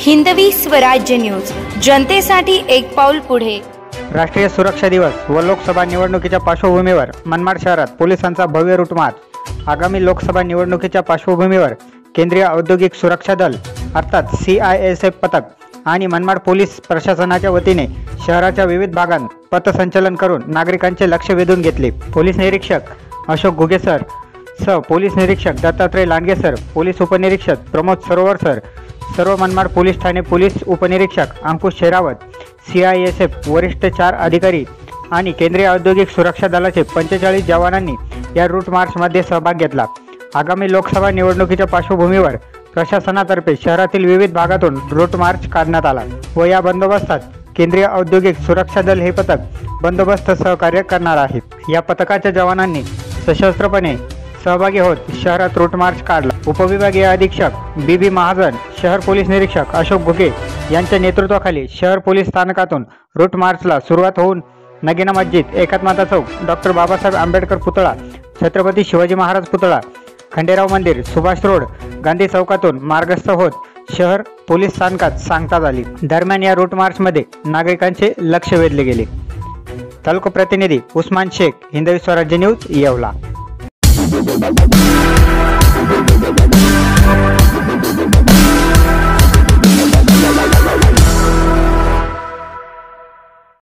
Hindavi Swarajya news, जनतेसाठी एक पाऊल पुढे। राष्ट्रीय सुरक्षा दिवस व लोकसभा निवडणुकीच्या पार्श्वभूमीवर मनमाड शहरात पोलिसांचा भव्य रूट मार्च। आगामी लोकसभा निवडणुकीच्या पार्श्वभूमीवर केंद्रीय औद्योगिक सुरक्षा दल अर्थात CISF पथक आणि मनमाड पोलीस प्रशासनाच्या वतीने शहराच्या विविध भागांत पथसंचलन करून नागरिकांचे लक्ष वेधून घेतले। पोलीस निरीक्षक अशोक घुगे सर, सह पोलीस निरीक्षक दत्तात्रय लांडगे सर, पोलीस उपनिरीक्षक प्रमोद सरोवर सर, सर्व मनमाड पोलीस ठाणे पोलीस उपनिरीक्षक अंकुश शेरावत, CISF वरिष्ठ 4 अधिकारी आणि केंद्रीय औद्योगिक सुरक्षा दलाचे 45 जवानांनी या रूट मार्चमध्ये सहभाग घेतला। आगामी लोकसभा निवडणुकीच्या पार्श्वभूमीवर प्रशासनातर्फे शहरातील विविध भागातून रूट मार्च काढण्यात आला व या बंदोबस्तात केंद्रीय औद्योगिक सुरक्षा दल हे पथक बंदोबस्त सहकार्य करणार आहे। या पथकाच्या जवानांनी सशस्त्रपणे सहभागी होत शहरात रूट मार्च काढला। उपविभागीय अधीक्षक BB महाजन, शहर पोलीस निरीक्षक अशोक घुगे यांच्या नेतृत्वाखाली शहर पोलीस स्थानकातून रूट मार्चला सुरुवात होऊन नगीना मस्जिद, एकात्मता चौक, डॉक्टर बाबासाहेब आंबेडकर पुतळा, छत्रपती शिवाजी महाराज पुतळा, खंडेराव मंदिर, सुभाष रोड, गांधी चौकातून मार्गस्थ होत शहर पोलीस स्थानकात सांगता झाली। दरम्यान या रूट मार्चमध्ये नागरिकांचे लक्ष वेधले गेले। तालुका प्रतिनिधी उस्मान शेख, हिंदवी स्वराज्य न्यूज, येवला।